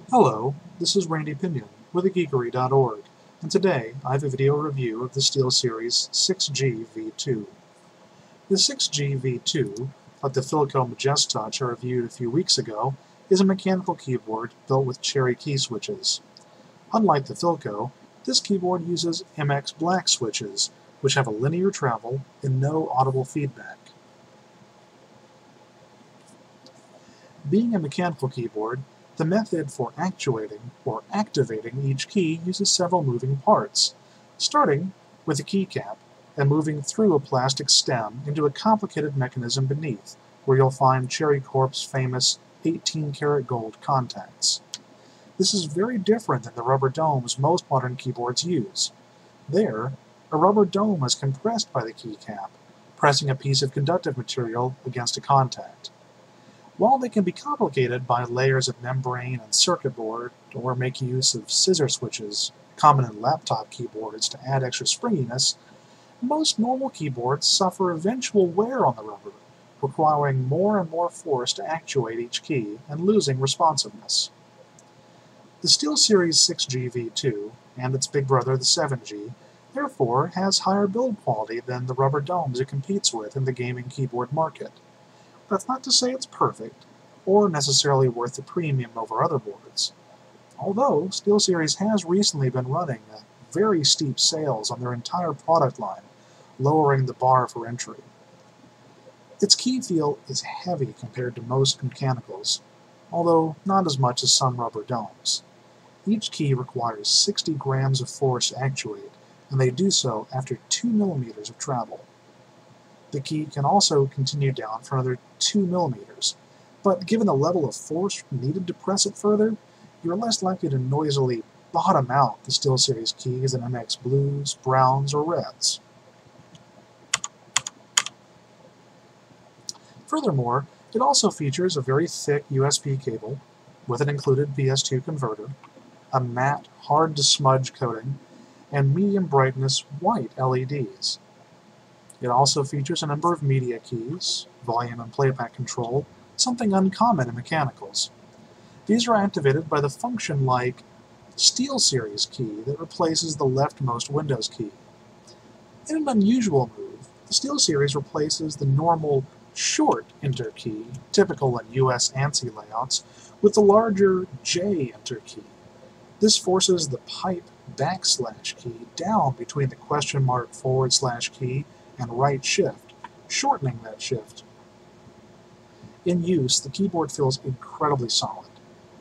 Hello, this is Randy Pinion with thegeekery.org, and today I have a video review of the SteelSeries 6Gv2. The 6Gv2, like the Filco Majestouch I reviewed a few weeks ago, is a mechanical keyboard built with cherry key switches. Unlike the Filco, this keyboard uses MX black switches, which have a linear travel and no audible feedback. Being a mechanical keyboard, the method for actuating or activating each key uses several moving parts, starting with a keycap and moving through a plastic stem into a complicated mechanism beneath, where you'll find Cherry Corp's famous 18-karat gold contacts. This is very different than the rubber domes most modern keyboards use. There, a rubber dome is compressed by the keycap, pressing a piece of conductive material against a contact. While they can be complicated by layers of membrane and circuit board, or make use of scissor switches, common in laptop keyboards, to add extra springiness, most normal keyboards suffer eventual wear on the rubber, requiring more and more force to actuate each key and losing responsiveness. The SteelSeries 6Gv2, and its big brother the 7G, therefore has higher build quality than the rubber domes it competes with in the gaming keyboard market. That's not to say it's perfect, or necessarily worth the premium over other boards. Although, SteelSeries has recently been running very steep sales on their entire product line, lowering the bar for entry. Its key feel is heavy compared to most mechanicals, although not as much as some rubber domes. Each key requires 60 grams of force to actuate, and they do so after 2 millimeters of travel. The key can also continue down for another 2 millimeters, but given the level of force needed to press it further, you're less likely to noisily bottom out the SteelSeries keys than MX blues, browns, or reds. Furthermore, it also features a very thick USB cable with an included PS2 converter, a matte, hard-to-smudge coating, and medium brightness white LEDs. It also features a number of media keys, volume and playback control, something uncommon in mechanicals. These are activated by the function-like SteelSeries key that replaces the leftmost Windows key. In an unusual move, the SteelSeries replaces the normal short Enter key, typical in US ANSI layouts, with the larger J Enter key. This forces the pipe / key down between the !/ key and right shift, shortening that shift. In use, the keyboard feels incredibly solid.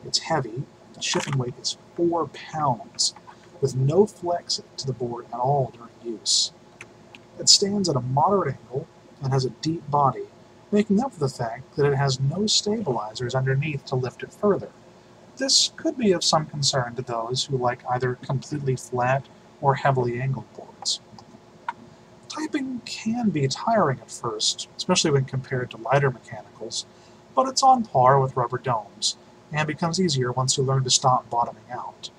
It's heavy, the shipping weight is 4 pounds, with no flex to the board at all during use. It stands at a moderate angle and has a deep body, making up for the fact that it has no stabilizers underneath to lift it further. This could be of some concern to those who like either completely flat or heavily angled boards. Typing can be tiring at first, especially when compared to lighter mechanicals, but it's on par with rubber domes, and becomes easier once you learn to stop bottoming out.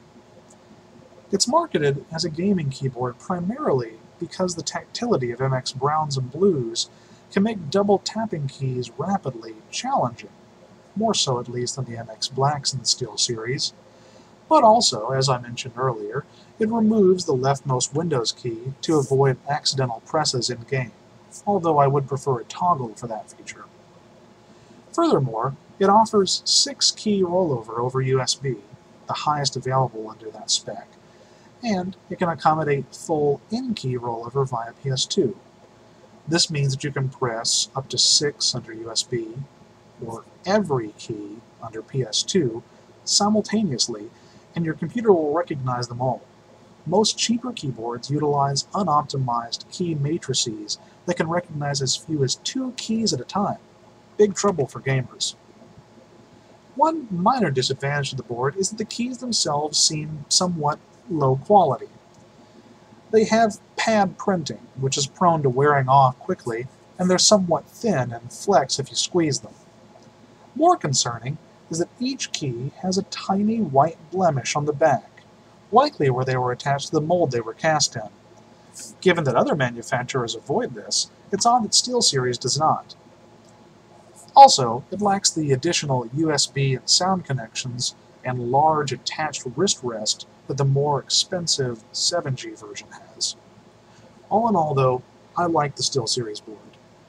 It's marketed as a gaming keyboard primarily because the tactility of MX browns and blues can make double tapping keys rapidly challenging, more so at least than the MX blacks in the SteelSeries. But also, as I mentioned earlier, it removes the leftmost Windows key to avoid accidental presses in-game, although I would prefer a toggle for that feature. Furthermore, it offers 6-key rollover over USB, the highest available under that spec, and it can accommodate full in-key rollover via PS2. This means that you can press up to 6 under USB, or every key under PS2, simultaneously, and your computer will recognize them all. Most cheaper keyboards utilize unoptimized key matrices that can recognize as few as 2 keys at a time. Big trouble for gamers. One minor disadvantage of the board is that the keys themselves seem somewhat low quality. They have pad printing, which is prone to wearing off quickly, and they're somewhat thin and flex if you squeeze them. More concerning is that each key has a tiny white blemish on the back, likely where they were attached to the mold they were cast in. Given that other manufacturers avoid this, it's odd that SteelSeries does not. Also, it lacks the additional USB and sound connections and large attached wrist rest that the more expensive 7G version has. All in all, though, I like the SteelSeries board.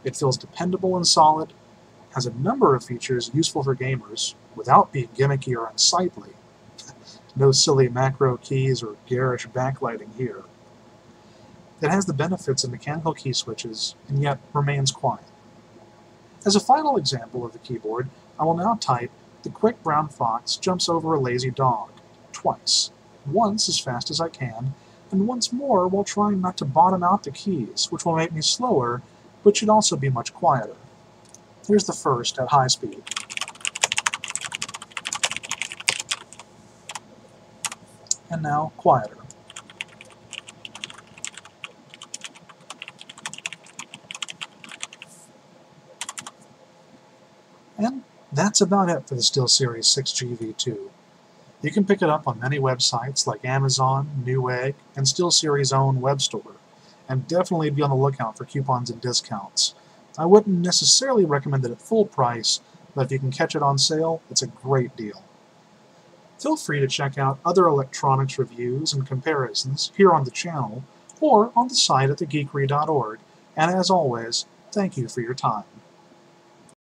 It feels dependable and solid, has a number of features useful for gamers without being gimmicky or unsightly. No silly macro keys or garish backlighting here. It has the benefits of mechanical key switches, and yet remains quiet. As a final example of the keyboard, I will now type "the quick brown fox jumps over a lazy dog" twice, once as fast as I can, and once more while trying not to bottom out the keys, which will make me slower, but should also be much quieter. Here's the first at high speed. And now quieter. And that's about it for the SteelSeries 6Gv2. You can pick it up on many websites like Amazon, Newegg, and SteelSeries' own web store, and definitely be on the lookout for coupons and discounts. I wouldn't necessarily recommend it at full price, but if you can catch it on sale, it's a great deal. Feel free to check out other electronics reviews and comparisons here on the channel or on the site at thegeekery.org, and as always, thank you for your time.